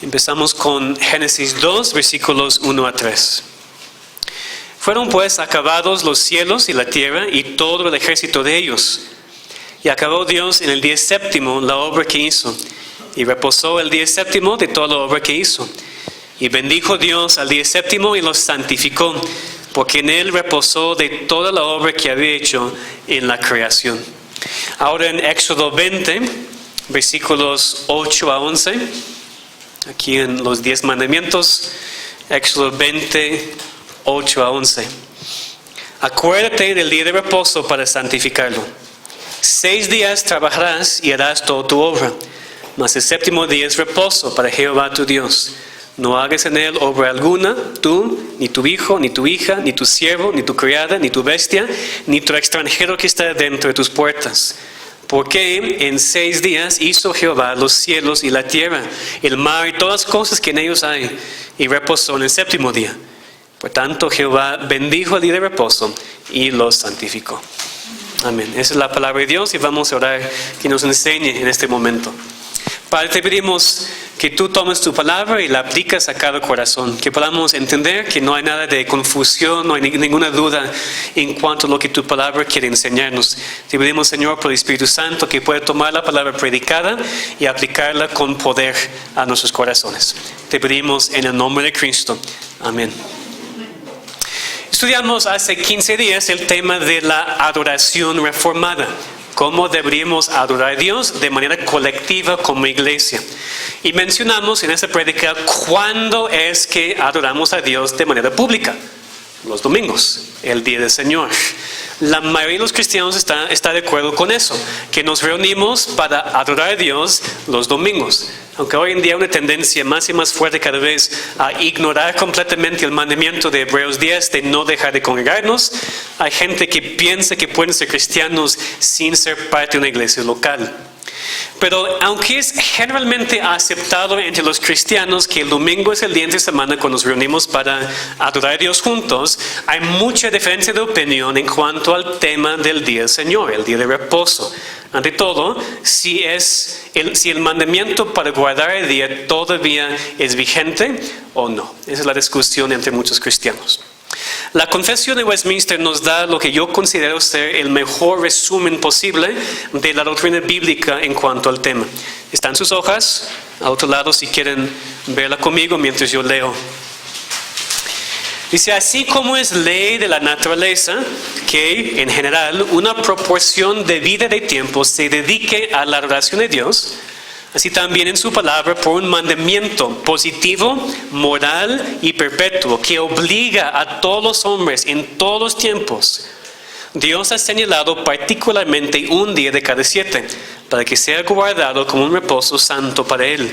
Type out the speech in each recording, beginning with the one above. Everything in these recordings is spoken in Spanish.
Empezamos con Génesis 2, versículos 1 a 3. Fueron pues acabados los cielos y la tierra y todo el ejército de ellos. Y acabó Dios en el día séptimo la obra que hizo, y reposó el día séptimo de toda la obra que hizo. Y bendijo Dios al día séptimo y lo santificó, porque en él reposó de toda la obra que había hecho en la creación. Ahora en Éxodo 20, versículos 8 a 11, aquí en los 10 mandamientos, Éxodo 20, 8 a 11. Acuérdate del día de reposo para santificarlo. 6 días trabajarás y harás toda tu obra, mas el séptimo día es reposo para Jehová tu Dios. No hagas en él obra alguna, tú, ni tu hijo, ni tu hija, ni tu siervo, ni tu criada, ni tu bestia, ni tu extranjero que está dentro de tus puertas. Porque en 6 días hizo Jehová los cielos y la tierra, el mar y todas las cosas que en ellos hay, y reposó en el séptimo día. Por tanto, Jehová bendijo el día de reposo y los santificó. Amén. Esa es la palabra de Dios y vamos a orar que nos enseñe en este momento. Padre, te pedimos que tú tomes tu palabra y la aplicas a cada corazón, que podamos entender que no hay nada de confusión, no hay ninguna duda en cuanto a lo que tu palabra quiere enseñarnos. Te pedimos, Señor, por el Espíritu Santo, que pueda tomar la palabra predicada y aplicarla con poder a nuestros corazones. Te pedimos en el nombre de Cristo. Amén. Estudiamos hace 15 días el tema de la adoración reformada. Cómo deberíamos adorar a Dios de manera colectiva como iglesia. Y mencionamos en esa prédica cuándo es que adoramos a Dios de manera pública. Los domingos, el día del Señor. La mayoría de los cristianos está de acuerdo con eso, que nos reunimos para adorar a Dios los domingos. Aunque hoy en día hay una tendencia más y más fuerte cada vez a ignorar completamente el mandamiento de Hebreos 10 de no dejar de congregarnos, hay gente que piensa que pueden ser cristianos sin ser parte de una iglesia local. Pero aunque es generalmente aceptado entre los cristianos que el domingo es el día de semana cuando nos reunimos para adorar a Dios juntos, hay mucha diferencia de opinión en cuanto al tema del día del Señor, el día de reposo. Ante todo, si el mandamiento para guardar el día todavía es vigente o no. Esa es la discusión entre muchos cristianos. La Confesión de Westminster nos da lo que yo considero ser el mejor resumen posible de la doctrina bíblica en cuanto al tema. Está en sus hojas, a otro lado si quieren verla conmigo mientras yo leo. Dice, así como es ley de la naturaleza que en general una proporción debida de tiempo se dedique a la adoración de Dios, así también en su palabra por un mandamiento positivo, moral y perpetuo que obliga a todos los hombres en todos los tiempos. Dios ha señalado particularmente un día de cada 7 para que sea guardado como un reposo santo para Él.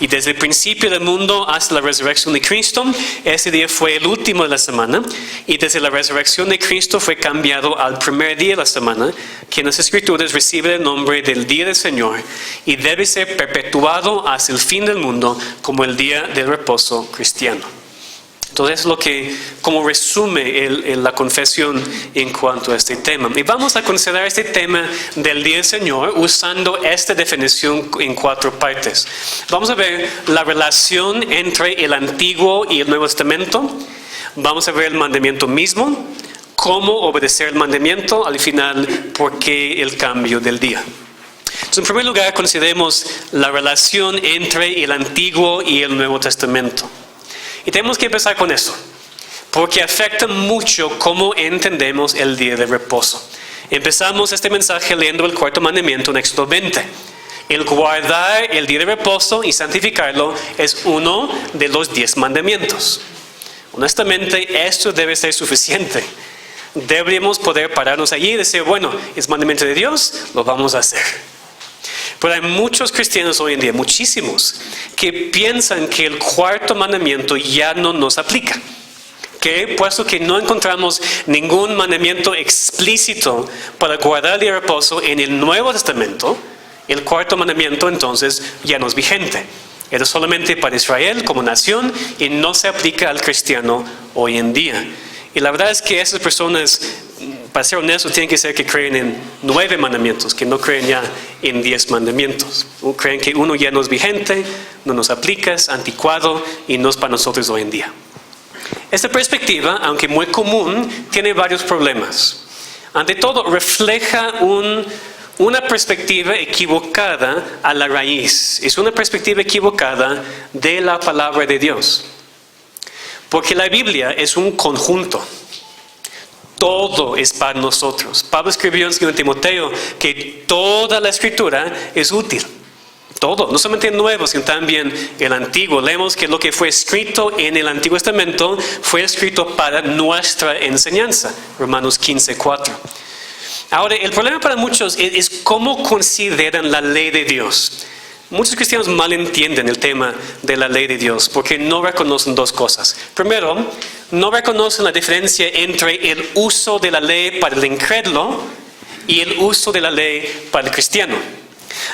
Y desde el principio del mundo hasta la resurrección de Cristo, ese día fue el último de la semana. Y desde la resurrección de Cristo fue cambiado al primer día de la semana, que en las Escrituras recibe el nombre del día del Señor. Y debe ser perpetuado hasta el fin del mundo como el día del reposo cristiano. Entonces es lo que como resume la confesión en cuanto a este tema. Y vamos a considerar este tema del día del Señor usando esta definición en 4 partes. Vamos a ver la relación entre el Antiguo y el Nuevo Testamento. Vamos a ver el mandamiento mismo, cómo obedecer el mandamiento, al final, por qué el cambio del día. Entonces, en primer lugar, consideremos la relación entre el Antiguo y el Nuevo Testamento. Y tenemos que empezar con eso, porque afecta mucho cómo entendemos el día de reposo. Empezamos este mensaje leyendo el 4º mandamiento en Éxodo 20. El guardar el día de reposo y santificarlo es uno de los 10 mandamientos. Honestamente, esto debe ser suficiente. Deberíamos poder pararnos allí y decir, bueno, es mandamiento de Dios, lo vamos a hacer. Pero hay muchos cristianos hoy en día, muchísimos, que piensan que el 4º mandamiento ya no nos aplica. Que puesto que no encontramos ningún mandamiento explícito para guardar el día de reposo en el Nuevo Testamento, el 4º mandamiento entonces ya no es vigente. Era solamente para Israel como nación y no se aplica al cristiano hoy en día. Y la verdad es que esas personas para ser honestos, tienen que ser que creen en 9 mandamientos, que no creen ya en 10 mandamientos. O creen que uno ya no es vigente, no nos aplica, es anticuado y no es para nosotros hoy en día. Esta perspectiva, aunque muy común, tiene varios problemas. Ante todo, refleja una perspectiva equivocada a la raíz. Es una perspectiva equivocada de la palabra de Dios. Porque la Biblia es un conjunto. Todo es para nosotros. Pablo escribió en Timoteo que toda la escritura es útil. Todo, no solamente el Nuevo, sino también el Antiguo. Leemos que lo que fue escrito en el Antiguo Testamento fue escrito para nuestra enseñanza. Romanos 15:4. Ahora, el problema para muchos es cómo consideran la ley de Dios. Muchos cristianos malentienden el tema de la ley de Dios porque no reconocen dos cosas. Primero, no reconocen la diferencia entre el uso de la ley para el incrédulo y el uso de la ley para el cristiano.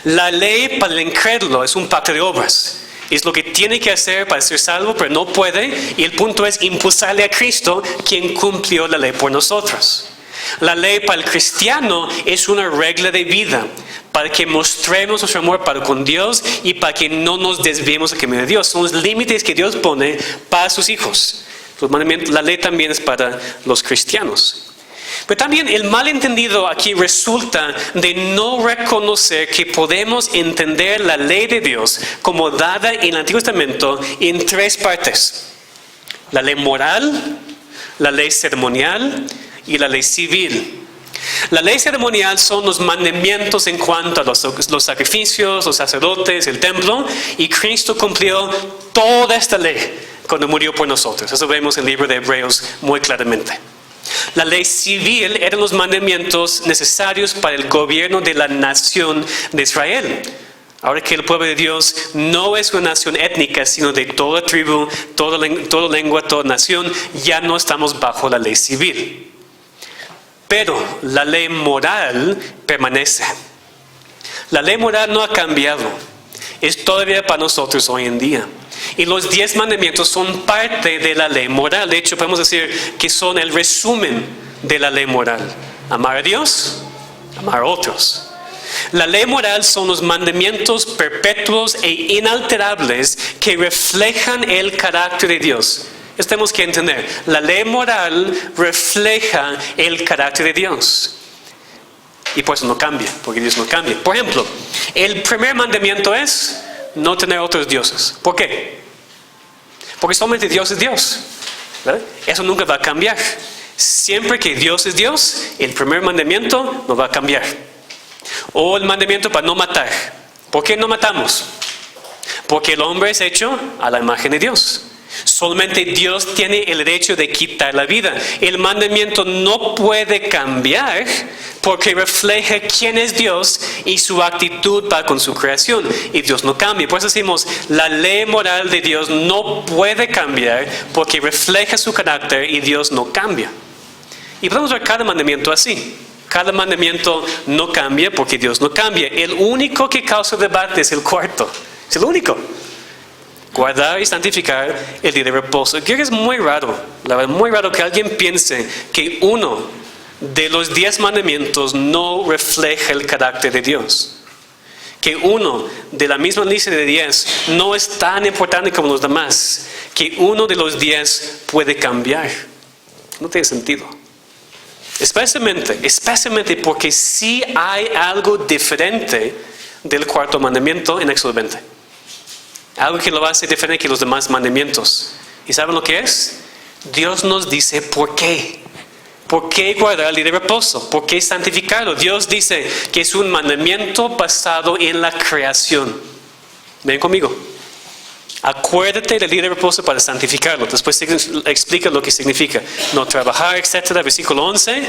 La ley para el incrédulo es un pacto de obras. Es lo que tiene que hacer para ser salvo, pero no puede. Y el punto es impulsarle a Cristo, quien cumplió la ley por nosotros. La ley para el cristiano es una regla de vida para que mostremos nuestro amor para con Dios y para que no nos desviemos del camino de Dios. Son los límites que Dios pone para sus hijos. La ley también es para los cristianos. Pero también el malentendido aquí resulta de no reconocer que podemos entender la ley de Dios como dada en el Antiguo Testamento en 3 partes. La ley moral, la ley ceremonial y la ley civil. La ley ceremonial son los mandamientos en cuanto a los sacrificios, los sacerdotes, el templo, y Cristo cumplió toda esta ley cuando murió por nosotros. Eso vemos en el libro de Hebreos muy claramente. La ley civil eran los mandamientos necesarios para el gobierno de la nación de Israel. Ahora que el pueblo de Dios no es una nación étnica, sino de toda tribu, toda lengua, toda nación, ya no estamos bajo la ley civil. Pero la ley moral permanece. La ley moral no ha cambiado. Es todavía para nosotros hoy en día. Y los 10 mandamientos son parte de la ley moral. De hecho, podemos decir que son el resumen de la ley moral. Amar a Dios, amar a otros. La ley moral son los mandamientos perpetuos e inalterables que reflejan el carácter de Dios. Esto tenemos que entender. La ley moral refleja el carácter de Dios. Y por eso no cambia, porque Dios no cambia. Por ejemplo, el primer mandamiento es no tener otros dioses. ¿Por qué? Porque solamente Dios es Dios. ¿Verdad? Eso nunca va a cambiar. Siempre que Dios es Dios, el primer mandamiento no va a cambiar. O el mandamiento para no matar. ¿Por qué no matamos? Porque el hombre es hecho a la imagen de Dios. Solamente Dios tiene el derecho de quitar la vida. El mandamiento no puede cambiar porque refleja quién es Dios y su actitud para con su creación. Y Dios no cambia. Por eso decimos, la ley moral de Dios no puede cambiar porque refleja su carácter y Dios no cambia. Y podemos ver cada mandamiento así. Cada mandamiento no cambia porque Dios no cambia. El único que causa debate es el cuarto. Es el único. Guardar y santificar el día de reposo. Creo que es muy raro, la verdad, muy raro que alguien piense que uno de los 10 mandamientos no refleja el carácter de Dios. Que uno de la misma lista de 10 no es tan importante como los demás. Que uno de los 10 puede cambiar. No tiene sentido. Especialmente porque sí hay algo diferente del cuarto mandamiento en Éxodo 20. Algo que lo hace diferente que los demás mandamientos. ¿Y saben lo que es? Dios nos dice por qué. ¿Por qué guardar el día de reposo? ¿Por qué santificarlo? Dios dice que es un mandamiento basado en la creación. Ven conmigo. Acuérdate del día de reposo para santificarlo. Después explica lo que significa. No trabajar, etc. Versículo 11.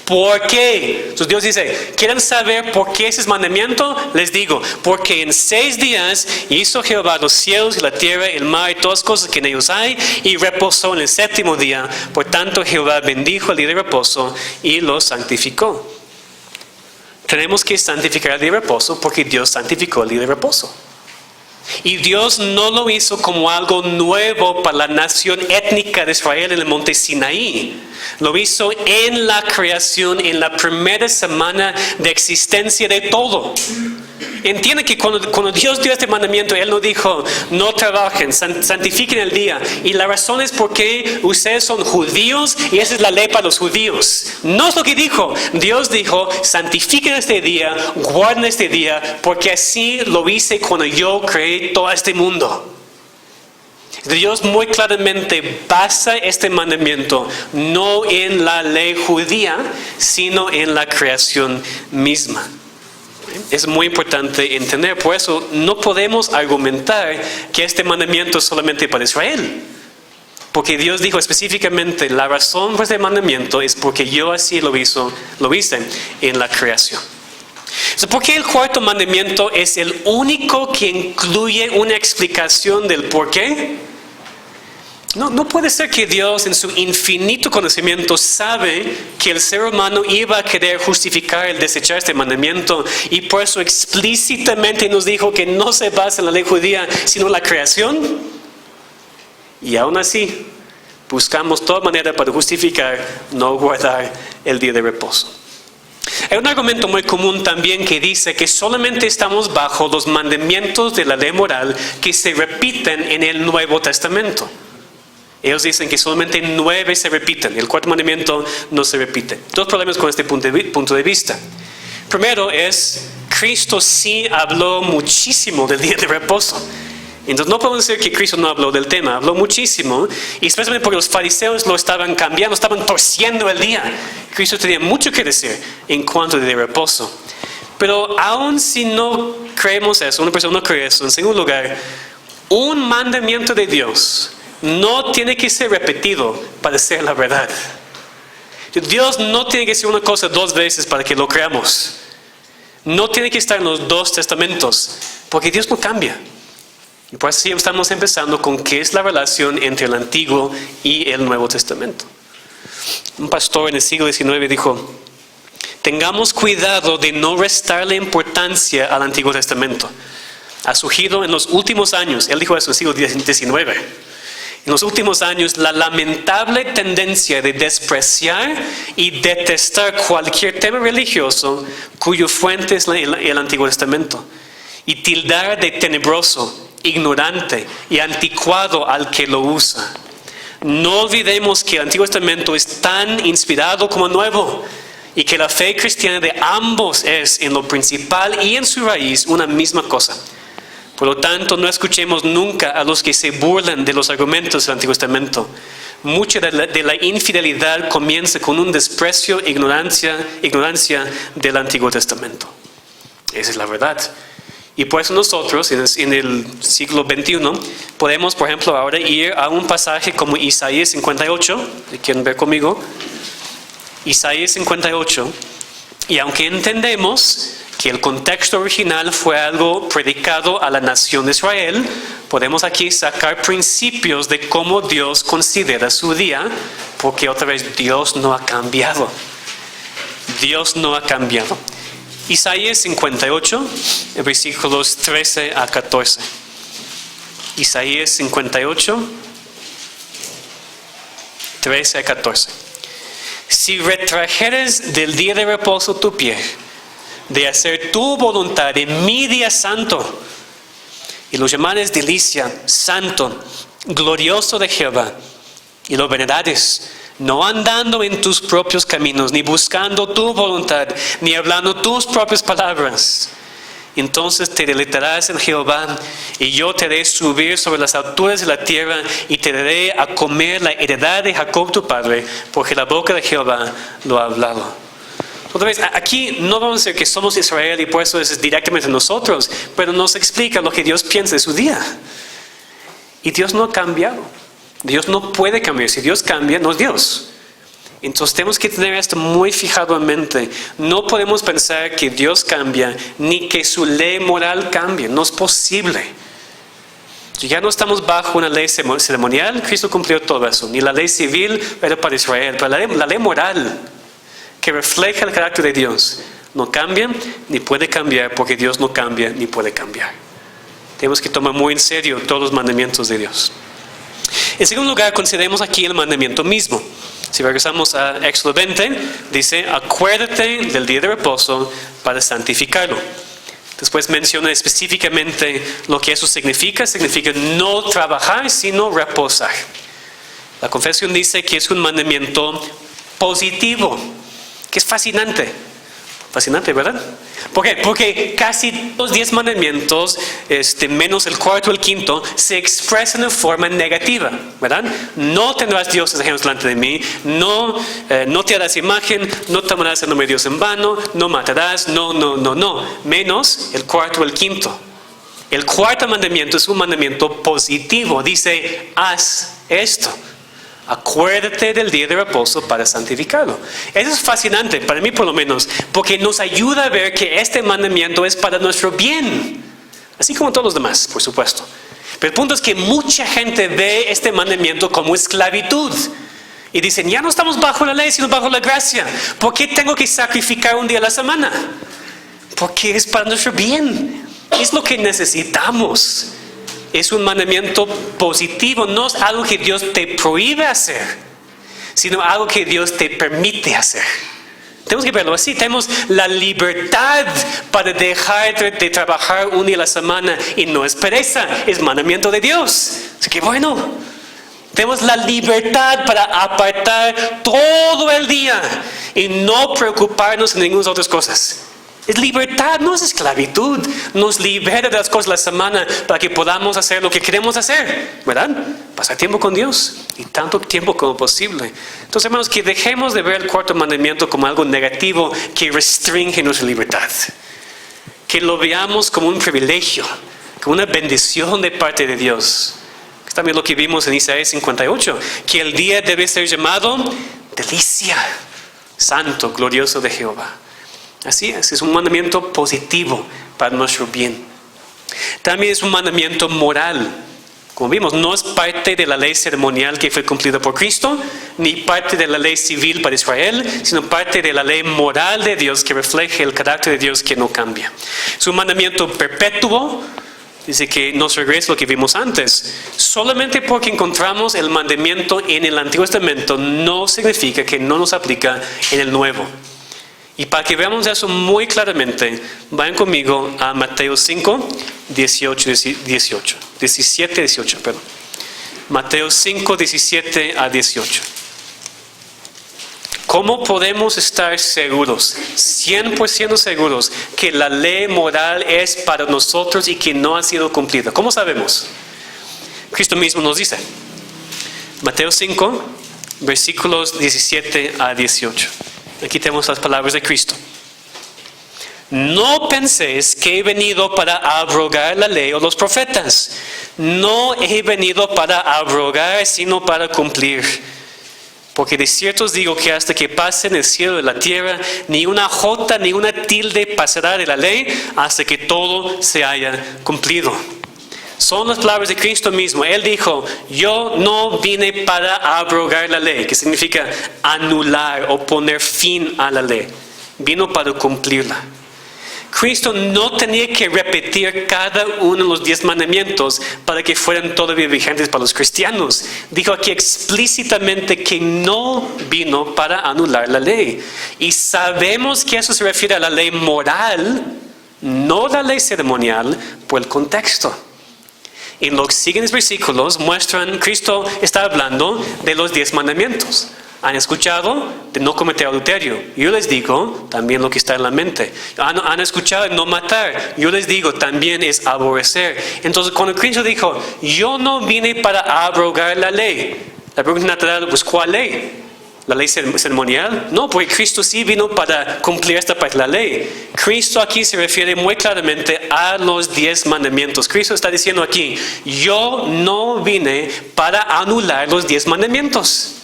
¿Por qué? Entonces Dios dice, ¿quieren saber por qué ese mandamiento? Les digo, porque en 6 días hizo Jehová los cielos y la tierra, el mar y todas las cosas que en ellos hay, y reposó en el 7º día. Por tanto, Jehová bendijo el día de reposo y lo santificó. Tenemos que santificar el día de reposo porque Dios santificó el día de reposo. Y Dios no lo hizo como algo nuevo para la nación étnica de Israel en el monte Sinaí. Lo hizo en la creación, en la primera semana de existencia de todo. Entiende que cuando Dios dio este mandamiento, Él no dijo, no trabajen, santifiquen el día. Y la razón es porque ustedes son judíos y esa es la ley para los judíos. No es lo que dijo. Dios dijo, santifiquen este día, guarden este día, porque así lo hice cuando yo creé todo este mundo. Dios muy claramente basa este mandamiento no en la ley judía, sino en la creación misma. Es muy importante entender, por eso no podemos argumentar que este mandamiento es solamente para Israel. Porque Dios dijo específicamente, la razón por este mandamiento es porque yo así lo hice en la creación. ¿Por qué el cuarto mandamiento es el único que incluye una explicación del por qué? No puede ser que Dios en su infinito conocimiento sabe que el ser humano iba a querer justificar el desechar este mandamiento y por eso explícitamente nos dijo que no se basa en la ley judía sino en la creación. Y aún así buscamos toda manera para justificar no guardar el día de reposo. Hay un argumento muy común también que dice que solamente estamos bajo los mandamientos de la ley moral que se repiten en el Nuevo Testamento. Ellos dicen que solamente 9 se repiten, el cuarto mandamiento no se repite. Dos problemas con este punto de vista. Primero es, Cristo sí habló muchísimo del día de reposo. Entonces no podemos decir que Cristo no habló del tema, habló muchísimo, y especialmente porque los fariseos lo estaban cambiando, estaban torciendo el día. Cristo tenía mucho que decir en cuanto al día de reposo. Pero aun si no creemos eso, una persona no cree eso, en segundo lugar, un mandamiento de Dios no tiene que ser repetido para ser la verdad. Dios no tiene que decir una cosa 2 veces para que lo creamos. No tiene que estar en los 2 testamentos, porque Dios no cambia. Y por eso estamos empezando con qué es la relación entre el Antiguo y el Nuevo Testamento. Un pastor en el siglo XIX dijo, tengamos cuidado de no restarle importancia al Antiguo Testamento. Ha surgido en los últimos años, él dijo eso en el siglo XIX, en los últimos años, la lamentable tendencia de despreciar y detestar cualquier tema religioso cuyo fuente es el Antiguo Testamento y tildar de tenebroso, ignorante y anticuado al que lo usa. No olvidemos que el Antiguo Testamento es tan inspirado como nuevo y que la fe cristiana de ambos es en lo principal y en su raíz una misma cosa. Por lo tanto, no escuchemos nunca a los que se burlan de los argumentos del Antiguo Testamento. Mucha de la infidelidad comienza con un desprecio e ignorancia del Antiguo Testamento. Esa es la verdad. Y por eso nosotros, en el siglo XXI, podemos, por ejemplo, ahora ir a un pasaje como Isaías 58, si quieren ver conmigo, Isaías 58, y aunque entendemos que el contexto original fue algo predicado a la nación de Israel, podemos aquí sacar principios de cómo Dios considera su día, porque otra vez Dios no ha cambiado. Dios no ha cambiado. Isaías 58, versículos 13 a 14. Isaías 58, 13 a 14. Si retrajeres del día de reposo tu pie, de hacer tu voluntad en mi día santo, y lo llamares delicia, santo, glorioso de Jehová, y lo venerares, no andando en tus propios caminos, ni buscando tu voluntad, ni hablando tus propias palabras, entonces te deleitarás en Jehová, y yo te haré subir sobre las alturas de la tierra, y te daré a comer la heredad de Jacob tu padre, porque la boca de Jehová lo ha hablado. Otra vez, aquí no vamos a decir que somos Israel y por eso es directamente nosotros, pero nos explica lo que Dios piensa de su día. Y Dios no ha cambiado. Dios no puede cambiar. Si Dios cambia, no es Dios. Entonces tenemos que tener esto muy fijado en mente. No podemos pensar que Dios cambia, ni que su ley moral cambie. No es posible. Ya no estamos bajo una ley ceremonial. Cristo cumplió todo eso. Ni la ley civil era para Israel, pero la ley moral, que refleja el carácter de Dios, no cambia ni puede cambiar porque Dios no cambia ni puede cambiar. Tenemos que tomar muy en serio todos los mandamientos de Dios. En segundo lugar, consideremos aquí el mandamiento mismo. Si regresamos a Éxodo 20, dice, acuérdate del día de reposo para santificarlo. Después menciona específicamente lo que eso significa. Significa no trabajar, sino reposar. La confesión dice que es un mandamiento positivo, que es fascinante. Fascinante, ¿verdad? ¿Por qué? Porque casi los 10 mandamientos, menos el cuarto y el quinto, se expresan de forma negativa, ¿verdad? No tendrás dioses ajenos delante de mí, no te harás imagen, no tomarás el nombre de Dios en vano, no matarás, no, menos el cuarto y el quinto. El cuarto mandamiento es un mandamiento positivo, dice, haz esto. Acuérdate del día de reposo para santificarlo. Eso es fascinante, para mí por lo menos, porque nos ayuda a ver que este mandamiento es para nuestro bien, así como todos los demás, por supuesto. Pero el punto es que mucha gente ve este mandamiento como esclavitud. Y dicen, ya no estamos bajo la ley, sino bajo la gracia. ¿Por qué tengo que sacrificar un día a la semana? Porque es para nuestro bien. Es lo que necesitamos. Es un mandamiento positivo, no es algo que Dios te prohíbe hacer, sino algo que Dios te permite hacer. Tenemos que verlo así. Tenemos la libertad para dejar de trabajar un día a la semana y no es pereza, es mandamiento de Dios. Así que bueno, tenemos la libertad para apartar todo el día y no preocuparnos en ninguna otras cosas. Es libertad, no es esclavitud. Nos libera de las cosas de la semana para que podamos hacer lo que queremos hacer, ¿verdad? Pasar tiempo con Dios y tanto tiempo como posible. Entonces, hermanos, que dejemos de ver el cuarto mandamiento como algo negativo que restringe nuestra libertad. Que lo veamos como un privilegio, como una bendición de parte de Dios. Es también lo que vimos en Isaías 58, que el día debe ser llamado delicia, santo, glorioso de Jehová. Así es un mandamiento positivo para nuestro bien. También es un mandamiento moral. Como vimos, no es parte de la ley ceremonial que fue cumplida por Cristo, ni parte de la ley civil para Israel, sino parte de la ley moral de Dios que refleja el carácter de Dios que no cambia. Es un mandamiento perpetuo. Dice que nos regresa lo que vimos antes. Solamente porque encontramos el mandamiento en el Antiguo Testamento no significa que no nos aplica en el Nuevo. Y para que veamos eso muy claramente, vayan conmigo a Mateo 5, 17, 18. Mateo 5, 17 a 18. ¿Cómo podemos estar seguros, 100% seguros, que la ley moral es para nosotros y que no ha sido cumplida? ¿Cómo sabemos? Cristo mismo nos dice. Mateo 5, versículos 17 a 18. Aquí tenemos las palabras de Cristo. No penséis que he venido para abrogar la ley o los profetas. No he venido para abrogar, sino para cumplir. Porque de cierto os digo que hasta que pasen el cielo y la tierra, ni una jota ni una tilde pasará de la ley hasta que todo se haya cumplido. Son las palabras de Cristo mismo. Él dijo, yo no vine para abrogar la ley, que significa anular o poner fin a la ley. Vino para cumplirla. Cristo no tenía que repetir cada uno de los 10 mandamientos para que fueran todavía vigentes para los cristianos. Dijo aquí explícitamente que no vino para anular la ley. Y sabemos que eso se refiere a la ley moral, no la ley ceremonial, por el contexto. En los siguientes versículos muestran, Cristo está hablando de los 10 mandamientos. Han escuchado de no cometer adulterio. Yo les digo también lo que está en la mente. Han escuchado de no matar. Yo les digo también es aborrecer. Entonces cuando Cristo dijo, yo no vine para abrogar la ley. La pregunta natural, pues ¿cuál ley? ¿La ley ceremonial? No, porque Cristo sí vino para cumplir esta parte de la ley. Cristo aquí se refiere muy claramente a los 10 mandamientos. Cristo está diciendo aquí, yo no vine para anular los 10 mandamientos,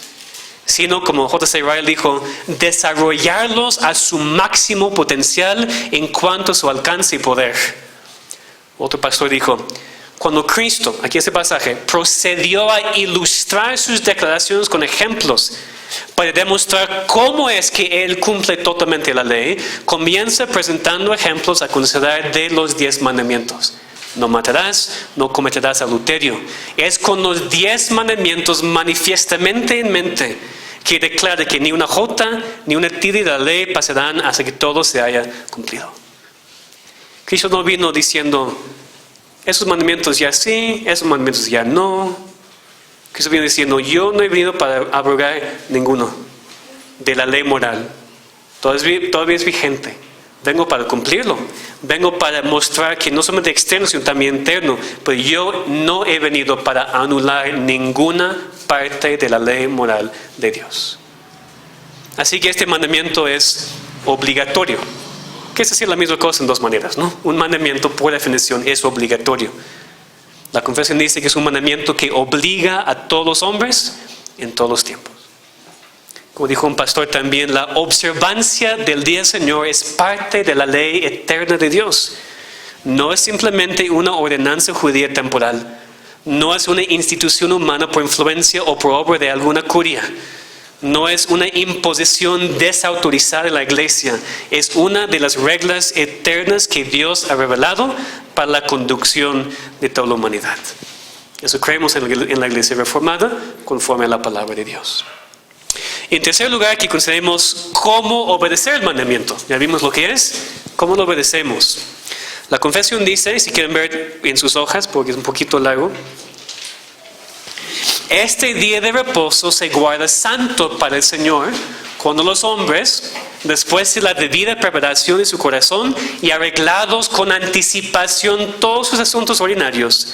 sino como J.C. Ryle dijo, desarrollarlos a su máximo potencial en cuanto a su alcance y poder. Otro pastor dijo, cuando Cristo, aquí este pasaje, procedió a ilustrar sus declaraciones con ejemplos para demostrar cómo es que Él cumple totalmente la ley, comienza presentando ejemplos a considerar de los 10 mandamientos. no matarás, no cometerás adulterio. Es con los 10 mandamientos manifiestamente en mente que declara que ni una jota ni una tilde de la ley pasarán hasta que todo se haya cumplido. Cristo no vino diciendo, esos mandamientos ya sí, esos mandamientos ya no. Cristo vino diciendo, yo no he venido para abrogar ninguno de la ley moral. Todavía es vigente. Vengo para cumplirlo. Vengo para mostrar que no solamente externo, sino también interno. Pero yo no he venido para anular ninguna parte de la ley moral de Dios. Así que este mandamiento es obligatorio. Que es decir la misma cosa en dos maneras, ¿no? Un mandamiento, por definición, es obligatorio. La confesión dice que es un mandamiento que obliga a todos los hombres en todos los tiempos. Como dijo un pastor también, la observancia del día del Señor es parte de la ley eterna de Dios. No es simplemente una ordenanza judía temporal. No es una institución humana por influencia o por obra de alguna curia. No es una imposición desautorizada en la iglesia. Es una de las reglas eternas que Dios ha revelado para la conducción de toda la humanidad. Eso creemos en la iglesia reformada conforme a la palabra de Dios. En tercer lugar, aquí consideremos cómo obedecer el mandamiento. Ya vimos lo que es, cómo lo obedecemos. La confesión dice, si quieren ver en sus hojas, porque es un poquito largo, este día de reposo se guarda santo para el Señor, cuando los hombres, después de la debida preparación de su corazón y arreglados con anticipación todos sus asuntos ordinarios,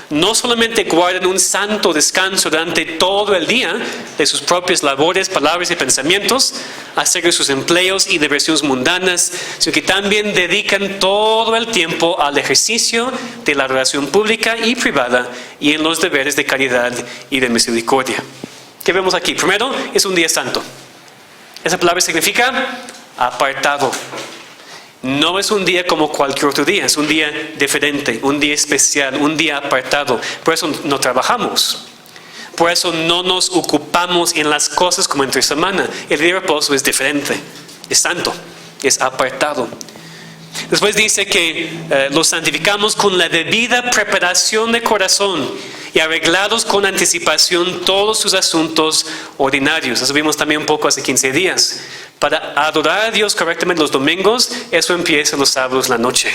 no solamente guardan un santo descanso durante todo el día de sus propias labores, palabras y pensamientos, acerca de sus empleos y diversiones mundanas, sino que también dedican todo el tiempo al ejercicio de la oración pública y privada y en los deberes de caridad y de misericordia. ¿Qué vemos aquí? Primero, es un día santo. Esa palabra significa apartado. No es un día como cualquier otro día, es un día diferente, un día especial, un día apartado. Por eso no trabajamos. Por eso no nos ocupamos en las cosas como entre semana. El día de reposo es diferente, es santo, es apartado. Después dice que los santificamos con la debida preparación de corazón y arreglados con anticipación todos sus asuntos ordinarios. Eso vimos también un poco hace 15 días. Para adorar a Dios correctamente los domingos, eso empieza los sábados la noche.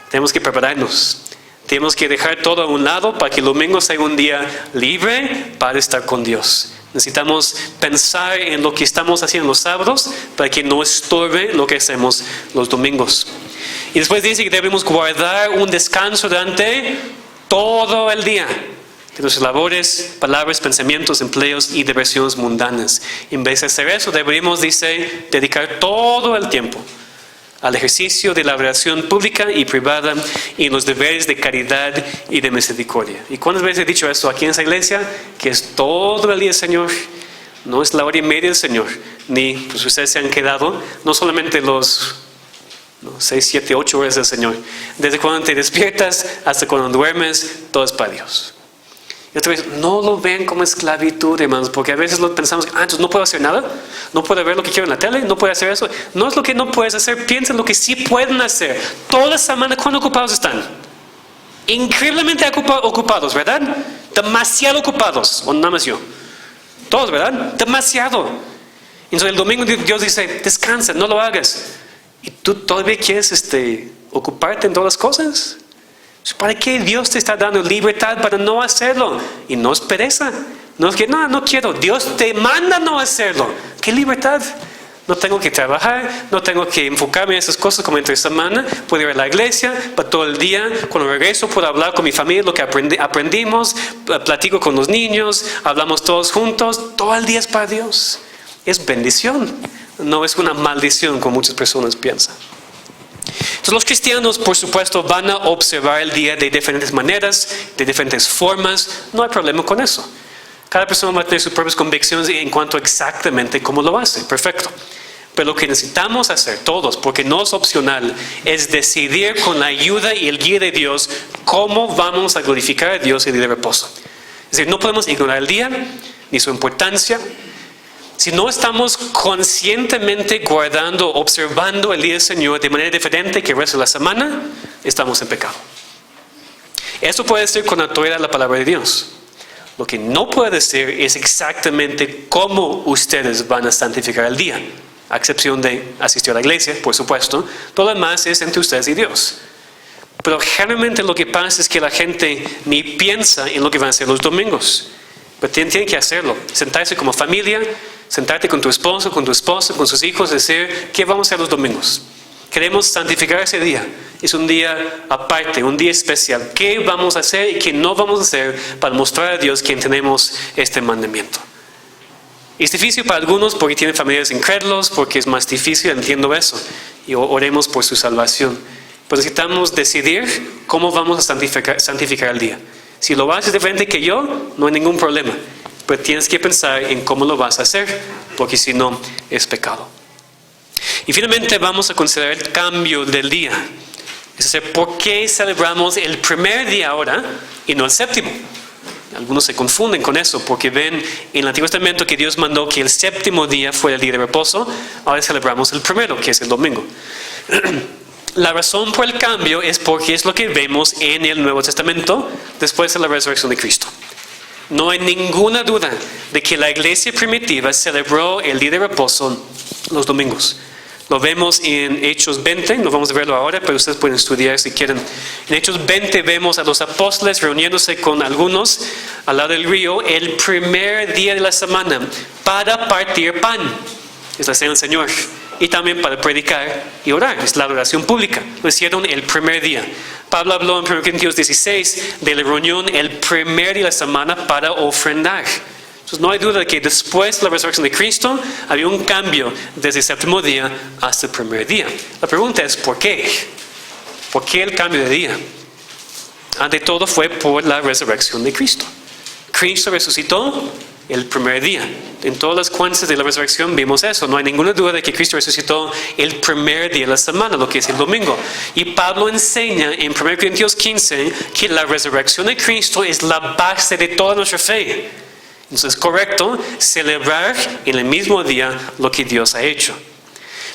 Tenemos que prepararnos. Tenemos que dejar todo a un lado para que el domingo sea un día libre para estar con Dios. Necesitamos pensar en lo que estamos haciendo los sábados para que no estorbe lo que hacemos los domingos. Y después dice que debemos guardar un descanso durante todo el día de nuestras labores, palabras, pensamientos, empleos y diversiones mundanas. En vez de hacer eso, deberíamos, dice, dedicar todo el tiempo al ejercicio de la oración pública y privada y en los deberes de caridad y de misericordia. ¿Y cuántas veces he dicho esto aquí en esa iglesia? Que es todo el día, Señor. No es la hora y media del Señor. Ni, pues ustedes se han quedado, no solamente los 6, 7, 8 horas del Señor. Desde cuando te despiertas hasta cuando duermes, todo es para Dios. Y otra vez, no lo ven como esclavitud, hermanos, porque a veces lo pensamos, entonces no puedo hacer nada, no puedo ver lo que quiero en la tele, no puedo hacer eso. No es lo que no puedes hacer, piensa en lo que sí pueden hacer. Toda la semana, ¿cuándo ocupados están? Increíblemente ocupados, ¿verdad? Demasiado ocupados, o nada más yo. Todos, ¿verdad? Demasiado. Entonces el domingo Dios dice, descansa, no lo hagas. ¿Y tú todavía quieres ocuparte en todas las cosas? ¿Para qué Dios te está dando libertad para no hacerlo? Y no es pereza. No es que no quiero. Dios te manda no hacerlo. ¿Qué libertad? No tengo que trabajar, no tengo que enfocarme en esas cosas como entre semana. Puedo ir a la iglesia para todo el día. Cuando regreso puedo hablar con mi familia lo que aprendimos. Platico con los niños, hablamos todos juntos. Todo el día es para Dios. Es bendición. No es una maldición como muchas personas piensan. Entonces los cristianos, por supuesto, van a observar el día de diferentes maneras, de diferentes formas. No hay problema con eso. Cada persona va a tener sus propias convicciones en cuanto a exactamente cómo lo hace. Perfecto. Pero lo que necesitamos hacer todos, porque no es opcional, es decidir con la ayuda y el guía de Dios cómo vamos a glorificar a Dios el día de reposo. Es decir, no podemos ignorar el día ni su importancia. Si no estamos conscientemente guardando, observando el día del Señor de manera diferente que el resto de la semana, estamos en pecado. Eso puede ser con autoridad la palabra de Dios. Lo que no puede ser es exactamente cómo ustedes van a santificar el día, a excepción de asistir a la iglesia, por supuesto. Todo lo demás es entre ustedes y Dios. Pero generalmente lo que pasa es que la gente ni piensa en lo que van a hacer los domingos. Pero tienen que hacerlo. Sentarse como familia, sentarte con tu esposo, con tu esposa, con sus hijos, decir, ¿qué vamos a hacer los domingos? Queremos santificar ese día. Es un día aparte, un día especial. ¿Qué vamos a hacer y qué no vamos a hacer para mostrar a Dios que tenemos este mandamiento? Es difícil para algunos porque tienen familiares incrédulos, porque es más difícil, entiendo eso. Y oremos por su salvación. Pero necesitamos decidir cómo vamos a santificar el día. Si lo haces diferente que yo, no hay ningún problema. Pero tienes que pensar en cómo lo vas a hacer, porque si no, es pecado. Y finalmente vamos a considerar el cambio del día. Es decir, ¿por qué celebramos el primer día ahora y no el séptimo? Algunos se confunden con eso porque ven en el Antiguo Testamento que Dios mandó que el séptimo día fuera el día de reposo. Ahora celebramos el primero, que es el domingo. La razón por el cambio es porque es lo que vemos en el Nuevo Testamento después de la resurrección de Cristo. No hay ninguna duda de que la iglesia primitiva celebró el día de reposo los domingos. Lo vemos en Hechos 20, no vamos a verlo ahora, pero ustedes pueden estudiar si quieren. En Hechos 20 vemos a los apóstoles reuniéndose con algunos al lado del río el primer día de la semana para partir pan. Es la cena del Señor. Y también para predicar y orar. Es la adoración pública. Lo hicieron el primer día. Pablo habló en 1 Corintios 16 de la reunión el primer día de la semana para ofrendar. Entonces no hay duda de que después de la resurrección de Cristo había un cambio desde el séptimo día hasta el primer día. La pregunta es ¿por qué? ¿Por qué el cambio de día? Ante todo fue por la resurrección de Cristo. Cristo resucitó el primer día. En todas las cuentas de la resurrección vimos eso. No hay ninguna duda de que Cristo resucitó el primer día de la semana, lo que es el domingo. Y Pablo enseña en 1 Corintios 15 que la resurrección de Cristo es la base de toda nuestra fe. Entonces es correcto celebrar en el mismo día lo que Dios ha hecho.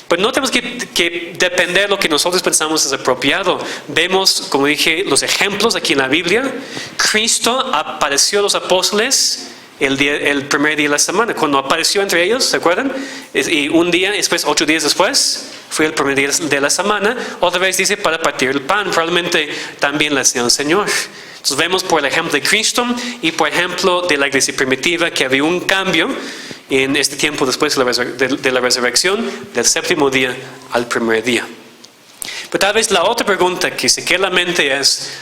Pero no tenemos que depender de lo que nosotros pensamos es apropiado. Vemos, como dije, los ejemplos aquí en la Biblia. Cristo apareció a los apóstoles el primer día de la semana. Cuando apareció entre ellos, ¿se acuerdan? Y un día después, 8 días después, fue el primer día de la semana. Otra vez dice para partir el pan. Probablemente también la cena del Señor. Entonces vemos por el ejemplo de Cristo y por ejemplo de la iglesia primitiva que había un cambio en este tiempo después de la resurrección del séptimo día al primer día. Pero tal vez la otra pregunta que se queda en la mente es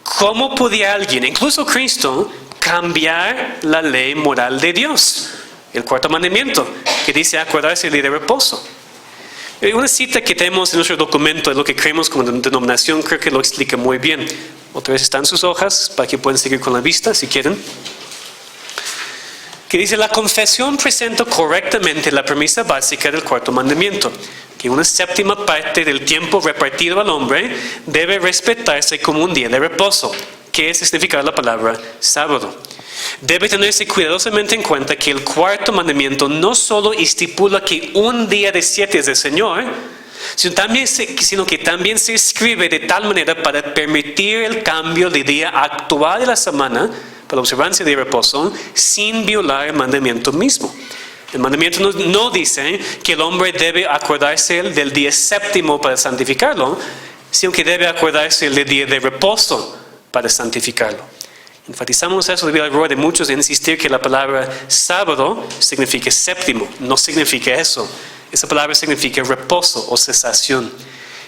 ¿cómo podía alguien, incluso Cristo, cambiar la ley moral de Dios? El cuarto mandamiento que dice acordarse del día de reposo. Una cita que tenemos en nuestro documento de lo que creemos como denominación creo que lo explica muy bien. Otra vez están sus hojas para que puedan seguir con la vista si quieren. Que dice, la confesión presenta correctamente la premisa básica del cuarto mandamiento, que una séptima parte del tiempo repartido al hombre debe respetarse como un día de reposo, que es significar la palabra sábado. Debe tenerse cuidadosamente en cuenta que el cuarto mandamiento no solo estipula que un día de 7 es del Señor, sino que también se escribe de tal manera para permitir el cambio de día actual de la semana para la observancia de reposo sin violar el mandamiento mismo. El mandamiento no dice que el hombre debe acordarse del día séptimo para santificarlo, sino que debe acordarse del día de reposo para santificarlo. Enfatizamos eso debido al error de muchos de insistir que la palabra sábado significa séptimo. No significa eso. Esa palabra significa reposo o cesación.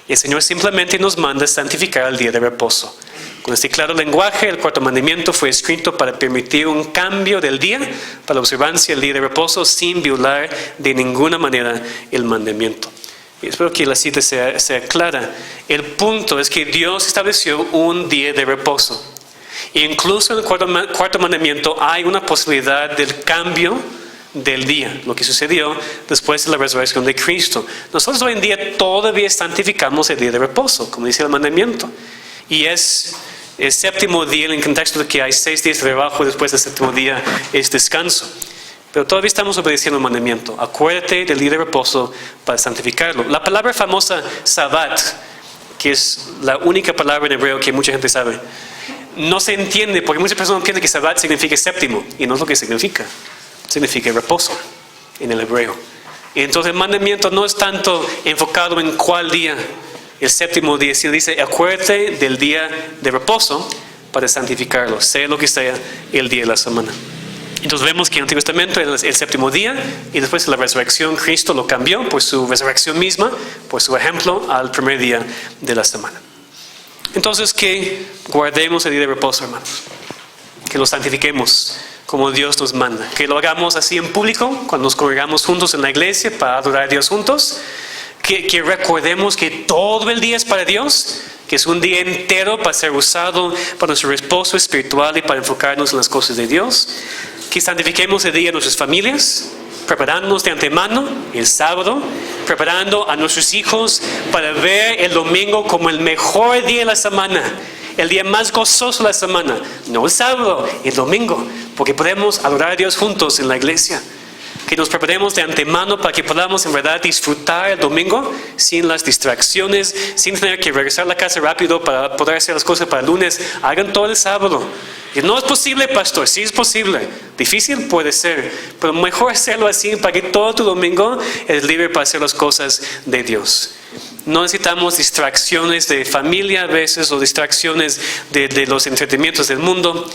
Y el Señor simplemente nos manda santificar el día de reposo. Con este claro lenguaje, el cuarto mandamiento fue escrito para permitir un cambio del día para la observancia del día de reposo sin violar de ninguna manera el mandamiento. Y espero que la cita sea clara. El punto es que Dios estableció un día de reposo. E incluso en el cuarto mandamiento hay una posibilidad del cambio del día, lo que sucedió después de la resurrección de Cristo. Nosotros hoy en día todavía santificamos el día de reposo, como dice el mandamiento. Y es el séptimo día en el contexto de que hay 6 días de trabajo, después del séptimo día es descanso. Pero todavía estamos obedeciendo el mandamiento. Acuérdate del día de reposo para santificarlo. La palabra famosa Sabbat, que es la única palabra en hebreo que mucha gente sabe, no se entiende, porque muchas personas entienden que Sabbat significa séptimo, y no es lo que significa. Significa reposo en el hebreo. Y entonces el mandamiento no es tanto enfocado en cuál día, el séptimo día, sino dice, acuérdate del día de reposo para santificarlo, sea lo que sea el día de la semana. Entonces vemos que en el Antiguo Testamento era el séptimo día, y después de la resurrección Cristo lo cambió por su resurrección misma, por su ejemplo, al primer día de la semana. Entonces que guardemos el día de reposo, hermanos, que lo santifiquemos como Dios nos manda, que lo hagamos así en público, cuando nos congregamos juntos en la iglesia para adorar a Dios juntos, que recordemos que todo el día es para Dios, que es un día entero para ser usado para nuestro reposo espiritual y para enfocarnos en las cosas de Dios, que santifiquemos el día de nuestras familias, preparándonos de antemano el sábado, preparando a nuestros hijos para ver el domingo como el mejor día de la semana, el día más gozoso de la semana, no el sábado, el domingo, porque podemos adorar a Dios juntos en la iglesia. Que nos preparemos de antemano para que podamos en verdad disfrutar el domingo sin las distracciones, sin tener que regresar a la casa rápido para poder hacer las cosas para el lunes. Hagan todo el sábado. Y no es posible, pastor. Sí es posible. Difícil puede ser, pero mejor hacerlo así para que todo tu domingo es libre para hacer las cosas de Dios. No necesitamos distracciones de familia a veces o distracciones de los entretenimientos del mundo.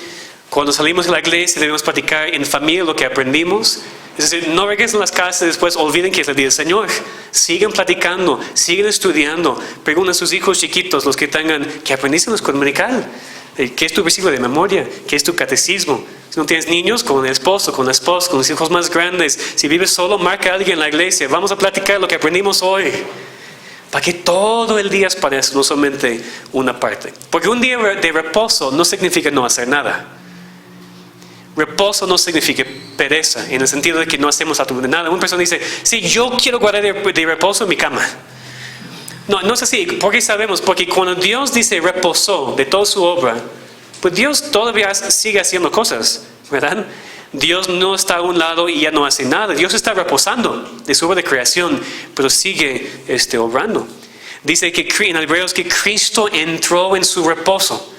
Cuando salimos de la iglesia debemos practicar en familia lo que aprendimos. Es decir, no regresen a las casas y después olviden que es el día del Señor. Sigan platicando, sigan estudiando. Pregunten a sus hijos chiquitos, los que tengan, ¿qué aprendiste en la escuela dominical? ¿Qué es tu versículo de memoria? ¿Qué es tu catecismo? Si no tienes niños, con el esposo, con la esposa, con los hijos más grandes. Si vives solo, marca a alguien en la iglesia. Vamos a platicar lo que aprendimos hoy. Para que todo el día es para eso, no solamente una parte. Porque un día de reposo no significa no hacer nada. Reposo no significa pereza, en el sentido de que no hacemos absolutamente nada. Una persona dice, sí, yo quiero guardar de reposo en mi cama. No es así. ¿Por qué sabemos? Porque cuando Dios dice reposó de toda su obra, pues Dios todavía sigue haciendo cosas, ¿verdad? Dios no está a un lado y ya no hace nada. Dios está reposando de su obra de creación, pero sigue obrando. Dice que en Hebreos que Cristo entró en su reposo,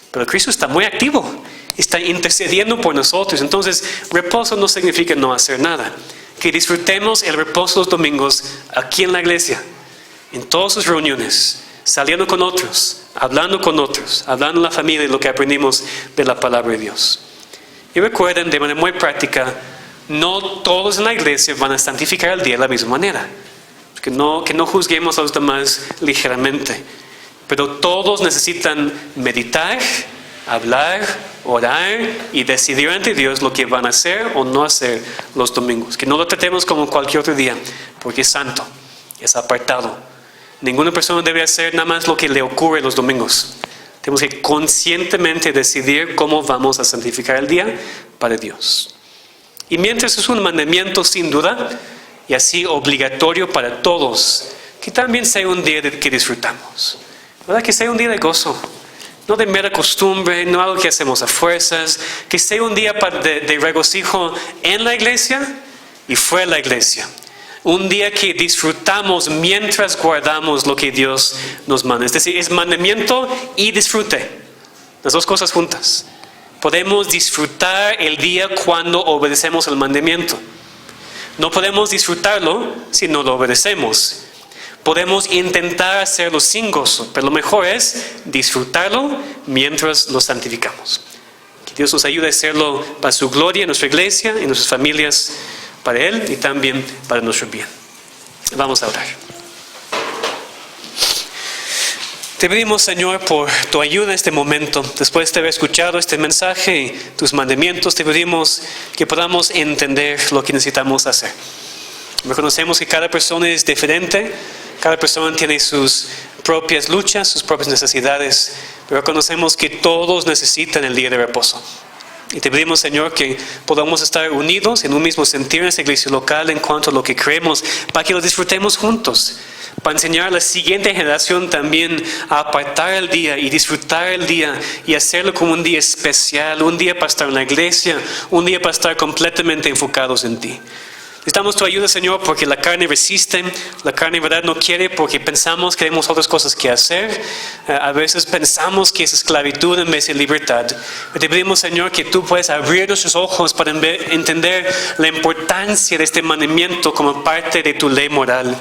pero Cristo está muy activo. Está intercediendo por nosotros. Entonces, reposo no significa no hacer nada. Que disfrutemos el reposo los domingos aquí en la iglesia, en todas sus reuniones, saliendo con otros, hablando en la familia de lo que aprendimos de la palabra de Dios. Y recuerden, de manera muy práctica, no todos en la iglesia van a santificar el día de la misma manera. Que no juzguemos a los demás ligeramente. Pero todos necesitan meditar, hablar, orar y decidir ante Dios lo que van a hacer o no hacer los domingos. Que no lo tratemos como cualquier otro día, porque es santo, es apartado. Ninguna persona debe hacer nada más lo que le ocurre los domingos. Tenemos que conscientemente decidir cómo vamos a santificar el día para Dios. Y mientras es un mandamiento sin duda, y así obligatorio para todos, que también sea un día que disfrutamos. ¿Verdad? Que sea un día de gozo. No de mera costumbre, no algo que hacemos a fuerzas, que sea un día de regocijo en la iglesia y fuera de la iglesia. Un día que disfrutamos mientras guardamos lo que Dios nos manda. Es decir, es mandamiento y disfrute. Las dos cosas juntas. Podemos disfrutar el día cuando obedecemos el mandamiento. No podemos disfrutarlo si no lo obedecemos. Podemos intentar hacerlo sin gozo, pero lo mejor es disfrutarlo mientras lo santificamos. Que Dios nos ayude a hacerlo para su gloria en nuestra iglesia, en nuestras familias, para Él y también para nuestro bien. Vamos a orar. Te pedimos, Señor, por tu ayuda en este momento. Después de haber escuchado este mensaje y tus mandamientos, te pedimos que podamos entender lo que necesitamos hacer. Reconocemos que cada persona es diferente. Cada persona tiene sus propias luchas, sus propias necesidades, pero reconocemos que todos necesitan el día de reposo. Y te pedimos, Señor, que podamos estar unidos en un mismo sentir en esta iglesia local en cuanto a lo que creemos, para que lo disfrutemos juntos, para enseñar a la siguiente generación también a apartar el día y disfrutar el día y hacerlo como un día especial, un día para estar en la iglesia, un día para estar completamente enfocados en ti. Necesitamos tu ayuda, Señor, porque la carne resiste, la carne en verdad no quiere porque pensamos que tenemos otras cosas que hacer. A veces pensamos que es esclavitud en vez de libertad. Te pedimos, Señor, que tú puedas abrir nuestros ojos para entender la importancia de este mandamiento como parte de tu ley moral.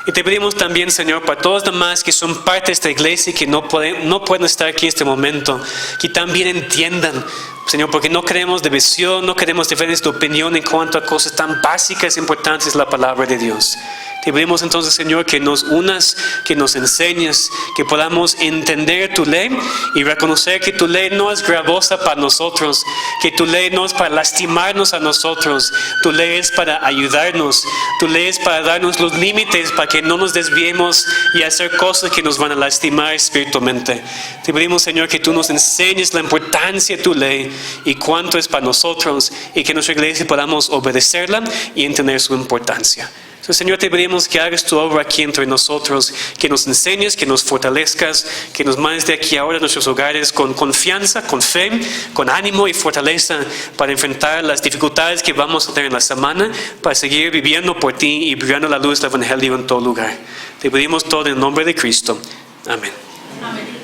Y te pedimos también, Señor, para todos los demás que son parte de esta iglesia y que no pueden estar aquí en este momento, que también entiendan, Señor, porque no queremos división, no queremos diferencias de opinión en cuanto a cosas tan básicas e importantes, la palabra de Dios. Te pedimos entonces, Señor, que nos unas, que nos enseñes, que podamos entender tu ley y reconocer que tu ley no es gravosa para nosotros, que tu ley no es para lastimarnos a nosotros, tu ley es para ayudarnos, tu ley es para darnos los límites para que no nos desviemos y hacer cosas que nos van a lastimar espiritualmente. Te pedimos, Señor, que tú nos enseñes la importancia de tu ley y cuánto es para nosotros y que nuestra iglesia podamos obedecerla y entender su importancia. Entonces, Señor, te pedimos que hagas tu obra aquí entre nosotros, que nos enseñes, que nos fortalezcas, que nos mandes de aquí ahora a nuestros hogares con confianza, con fe, con ánimo y fortaleza para enfrentar las dificultades que vamos a tener en la semana, para seguir viviendo por ti y brillando la luz del Evangelio en todo lugar. Te pedimos todo en el nombre de Cristo. Amén. Amén.